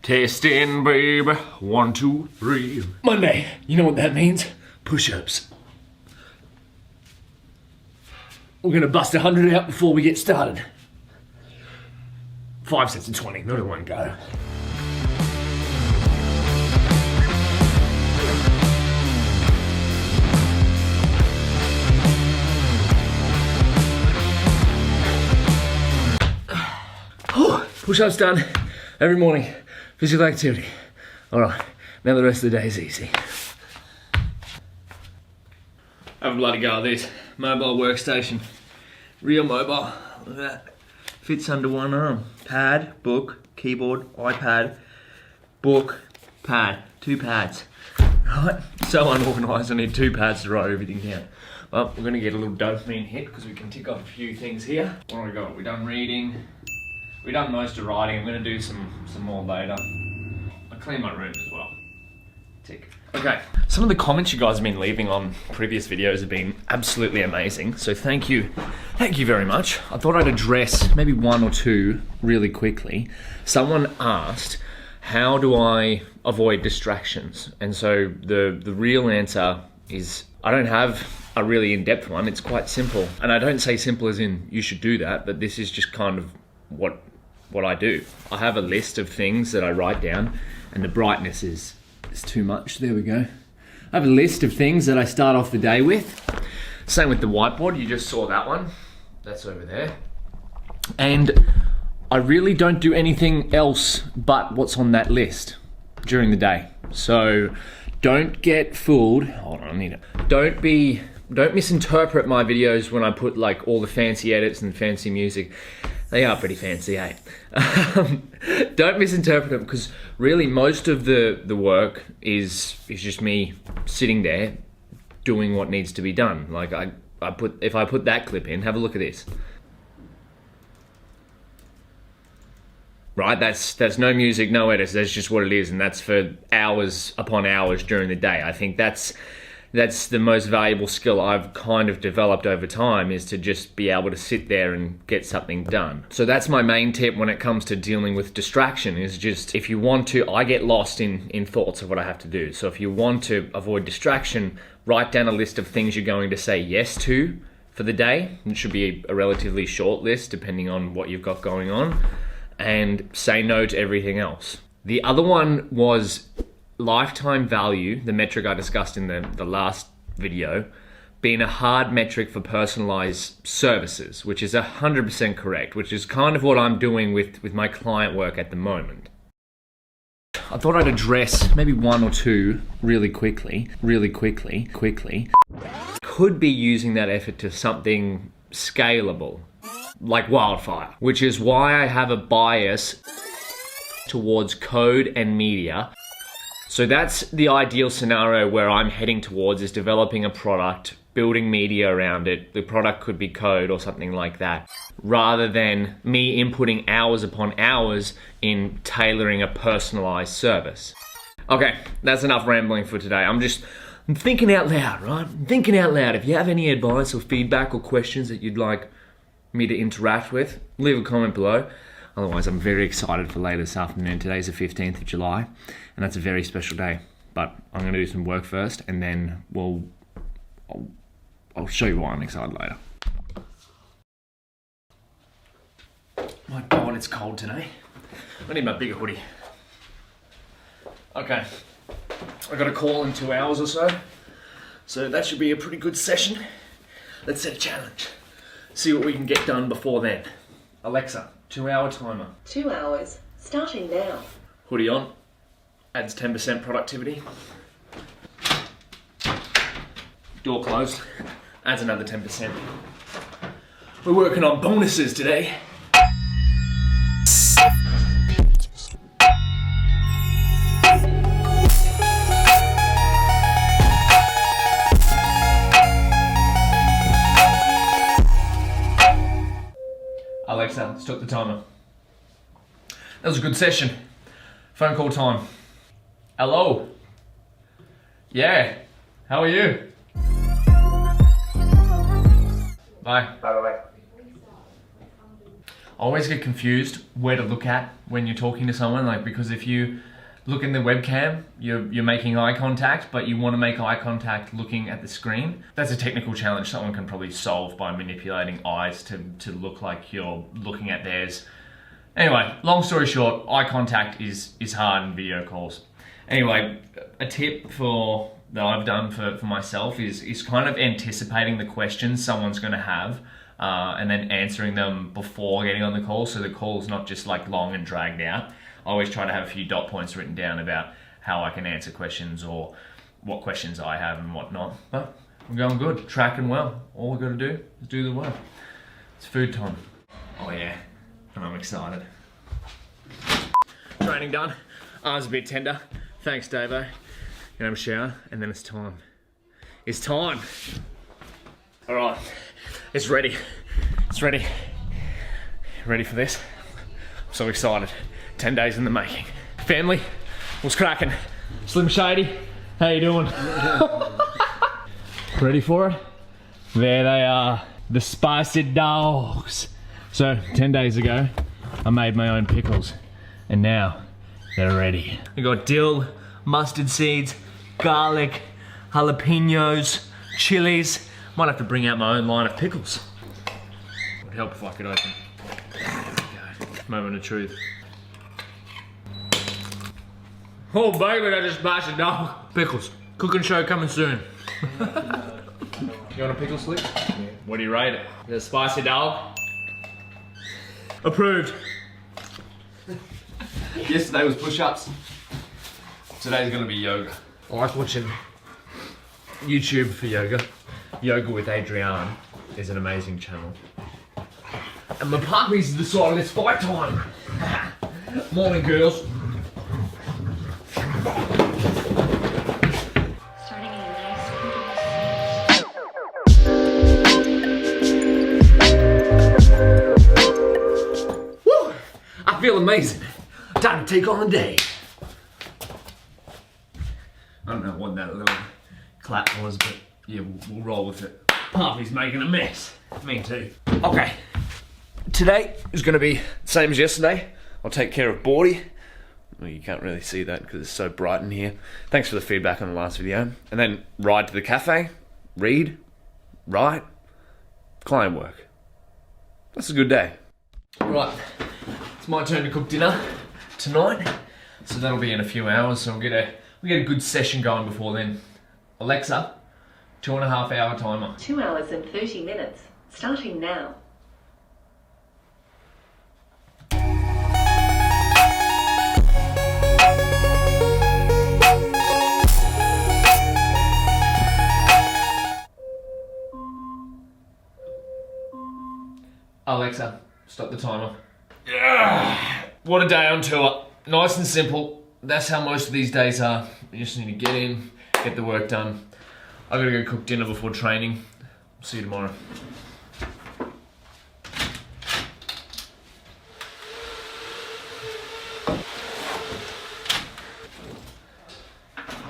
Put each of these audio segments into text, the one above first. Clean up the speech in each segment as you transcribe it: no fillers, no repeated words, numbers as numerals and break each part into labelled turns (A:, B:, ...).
A: Testing, babe. 1, 2, 3. Monday. You know what that means? Push-ups. We're gonna bust 100 out before we get started. 5 sets of 20, not in one go. Push-ups done every morning. Physical activity. All right, now the rest of the day is easy. Have a bloody go at this. Mobile workstation. Real mobile. Look at that. Fits under one arm. Pad, book, keyboard, iPad, book, pad. 2 pads. Right? So unorganised, I need 2 pads to write everything down. Well, we're gonna get a little dopamine hit because we can tick off a few things here. What have we got? We've done reading. We've done most of writing. I'm gonna do some more later. I clean my room as well. Tick. Okay, some of the comments you guys have been leaving on previous videos have been absolutely amazing. So thank you very much. I thought I'd address maybe 1 or 2 really quickly. Someone asked, how do I avoid distractions? And so the real answer is, I don't have a really in-depth one. It's quite simple. And I don't say simple as in you should do that, but this is just kind of what I do. I have a list of things that I write down, and the brightness is too much. There we go. I have a list of things that I start off the day with. Same with the whiteboard. You just saw that one. That's over there. And I really don't do anything else but what's on that list during the day. So don't get fooled. Hold on, I need it. Don't misinterpret my videos when I put like all the fancy edits and fancy music. They are pretty fancy, eh? Don't misinterpret them, because really most of the work is just me sitting there doing what needs to be done. Like if I put that clip in, have a look at this. Right, that's no music, no edits. That's just what it is, and that's for hours upon hours during the day. I think that's the most valuable skill I've kind of developed over time, is to just be able to sit there and get something done. So that's my main tip when it comes to dealing with distraction, is just, if you want to, I get lost in thoughts of what I have to do. So if you want to avoid distraction, write down a list of things you're going to say yes to for the day. It should be a relatively short list depending on what you've got going on, and say no to everything else. The other one was lifetime value, the metric I discussed in the last video, being a hard metric for personalized services, which is 100% correct, which is kind of what I'm doing with my client work at the moment. I thought I'd address maybe 1 or 2 really quickly. Could be using that effort to something scalable, like wildfire, which is why I have a bias towards code and media. So that's the ideal scenario where I'm heading towards, is developing a product, building media around it. The product could be code or something like that, rather than me inputting hours upon hours in tailoring a personalized service. Okay, that's enough rambling for today. I'm thinking out loud, right? I'm thinking out loud. If you have any advice or feedback or questions that you'd like me to interact with, leave a comment below. Otherwise, I'm very excited for later this afternoon. Today's the 15th of July, and that's a very special day. But I'm going to do some work first, and then I'll show you why I'm excited later. My God, it's cold today. I need my bigger hoodie. Okay, I got a call in 2 hours or so, so that should be a pretty good session. Let's set a challenge. See what we can get done before then. Alexa, 2-hour timer.
B: 2 hours, starting now.
A: Hoodie on, adds 10% productivity. Door closed, adds another 10%. We're working on bonuses today. Alexa, stop the timer. That was a good session. Phone call time. Hello. Yeah. How are you? Bye.
C: Bye.
A: I always get confused where to look at when you're talking to someone, like, because if you look in the webcam, you're making eye contact, but you want to make eye contact looking at the screen. That's a technical challenge someone can probably solve by manipulating eyes to look like you're looking at theirs. Anyway, long story short, eye contact is hard in video calls. Anyway, a tip that I've done for myself is kind of anticipating the questions someone's going to have and then answering them before getting on the call, so the call's not just like long and dragged out. I always try to have a few dot points written down about how I can answer questions or what questions I have and whatnot. But I'm going good, tracking well. All I've got to do is do the work. It's food time. Oh yeah, and I'm excited. Training done. Arms a bit tender. Thanks, Davo. Gonna have a shower and then it's time. It's time. All right, it's ready. It's ready. Ready for this? I'm so excited. 10 days in the making. Family, what's cracking? Slim Shady, how you doing? Ready for it? There they are, the spicy dogs. So 10 days ago, I made my own pickles, and now they're ready. We got dill, mustard seeds, garlic, jalapenos, chilies. Might have to bring out my own line of pickles. Would help if I could open. There we go. Moment of truth. Oh baby, I just smashed a dog. Pickles. Cooking show coming soon. You want a pickle slip? Yeah. What do you rate it? The spicy dog? Approved. Yesterday was push-ups. Today's gonna be yoga. I like watching YouTube for yoga. Yoga with Adrienne is an amazing channel. And my puppies decided it's fight time. Morning, girls.
B: Starting in a nice
A: Woo! I feel amazing. Time to take on the day. I don't know what that little clap was, but yeah, we'll roll with it. Puppy's making a mess. Me too. Okay. Today is going to be the same as yesterday. I'll take care of Bourke. Well, you can't really see that because it's so bright in here. Thanks for the feedback on the last video. And then ride to the cafe, read, write, client work. That's a good day. Right, it's my turn to cook dinner tonight. So that'll be in a few hours. So we'll get a good session going before then. Alexa, 2.5 hour timer.
B: 2 hours and 30 minutes. Starting now.
A: Alexa, stop the timer. Yeah. What a day on tour. Nice and simple. That's how most of these days are. You just need to get in, get the work done. I gotta go cook dinner before training. See you tomorrow.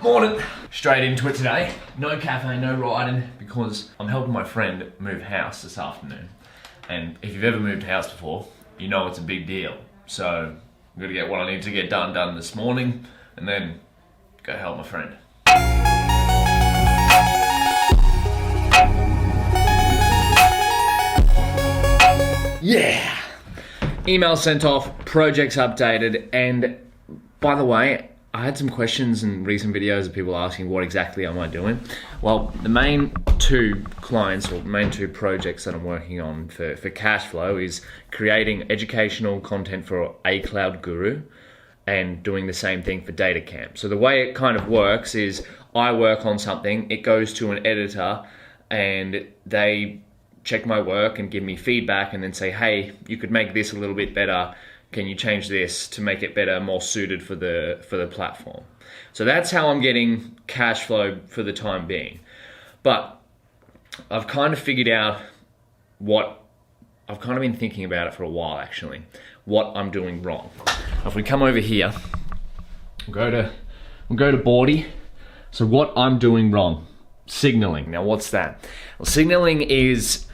A: Morning. Straight into it today. No cafe, no riding, because I'm helping my friend move house this afternoon. And if you've ever moved house before, you know it's a big deal. So I'm gonna get what I need to get done this morning, and then go help my friend. Yeah! Email sent off, projects updated, and by the way, I had some questions in recent videos of people asking what exactly am I doing. Well, the main two clients or main two projects that I'm working on for cash flow is creating educational content for A Cloud Guru and doing the same thing for Data Camp. So the way it kind of works is I work on something, it goes to an editor and they check my work and give me feedback and then say, hey, you could make this a little bit better. Can you change this to make it better, more suited for the platform? So that's how I'm getting cash flow for the time being. But I've kind of figured out I've kind of been thinking about it for a while actually, what I'm doing wrong. If we come over here, we'll go to Bourke. So what I'm doing wrong, signaling. Now what's that? Well, signaling is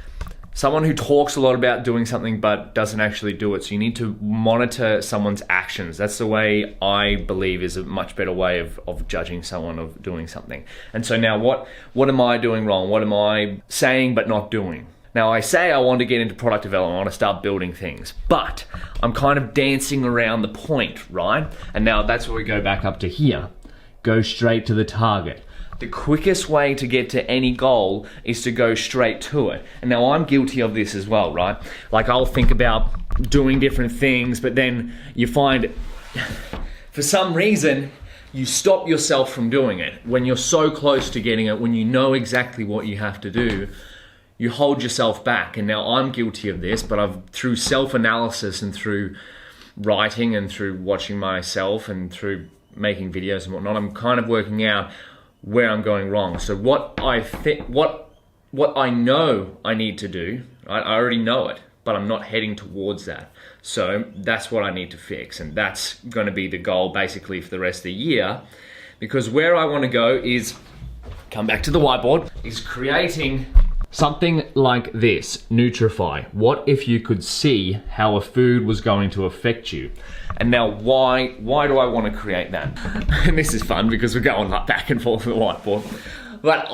A: someone who talks a lot about doing something but doesn't actually do it. So you need to monitor someone's actions. That's the way I believe is a much better way of judging someone of doing something. And so now what am I doing wrong? What am I saying but not doing? Now I say I want to get into product development, I want to start building things, but I'm kind of dancing around the point, right? And now that's where we go back up to here. Go straight to the target. The quickest way to get to any goal is to go straight to it. And now I'm guilty of this as well, right? Like I'll think about doing different things, but then you find, for some reason, you stop yourself from doing it. When you're so close to getting it, when you know exactly what you have to do, you hold yourself back. And now I'm guilty of this, but through self-analysis and through writing and through watching myself and through making videos and whatnot, I'm kind of working out where I'm going wrong. So what I know I need to do, I already know it, but I'm not heading towards that. So that's what I need to fix, and that's going to be the goal basically for the rest of the year, because where I want to go is, come back to the whiteboard, is creating something like this, Nutrify. What if you could see how a food was going to affect you? And now why do I want to create that? And this is fun because we're going like back and forth with the whiteboard. But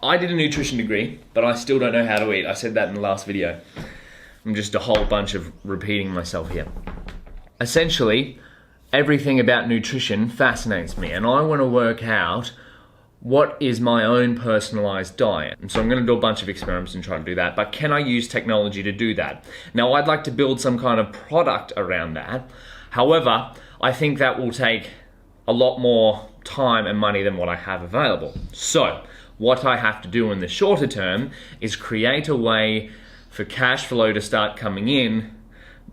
A: I did a nutrition degree, but I still don't know how to eat. I said that in the last video. I'm just a whole bunch of repeating myself here. Essentially, everything about nutrition fascinates me, and I want to work out what is my own personalized diet. And so I'm going to do a bunch of experiments and try to do that, but can I use technology to do that? Now I'd like to build some kind of product around that. However, I think that will take a lot more time and money than what I have available. So what I have to do in the shorter term is create a way for cash flow to start coming in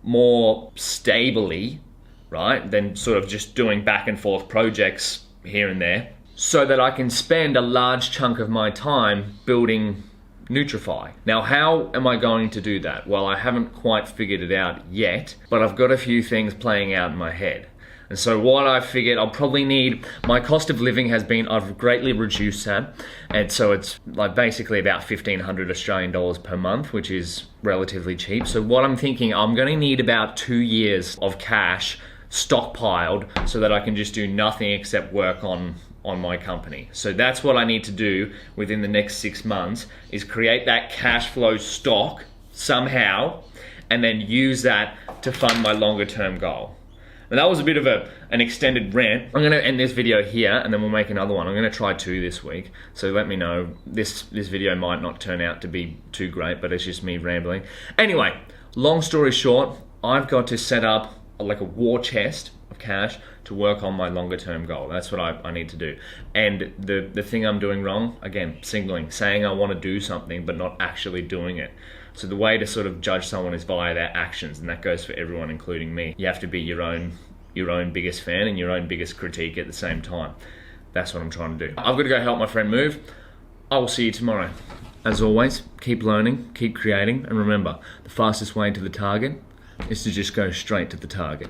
A: more stably, right, than sort of just doing back and forth projects here and there, so that I can spend a large chunk of my time building Nutrify. Now, how am I going to do that? Well, I haven't quite figured it out yet, but I've got a few things playing out in my head. And so what I figured, I'll probably need, my cost of living I've greatly reduced that. And so it's like basically about 1,500 Australian dollars per month, which is relatively cheap. So what I'm thinking, I'm going to need about 2 years of cash stockpiled so that I can just do nothing except work on my company. So that's what I need to do within the next 6 months, is create that cash flow stock somehow and then use that to fund my longer term goal. And that was a bit of an extended rant. I'm going to end this video here and then we'll make another one. I'm going to try 2 this week. So let me know. This video might not turn out to be too great, but it's just me rambling. Anyway, long story short, I've got to set up like a war chest of cash to work on my longer term goal. That's what I need to do. And the thing I'm doing wrong, again, signaling, saying I want to do something but not actually doing it. So the way to sort of judge someone is via their actions, and that goes for everyone, including me. You have to be your own biggest fan and your own biggest critique at the same time. That's what I'm trying to do. I've got to go help my friend move. I will see you tomorrow. As always, keep learning, keep creating, and remember, the fastest way to the target is to just go straight to the target.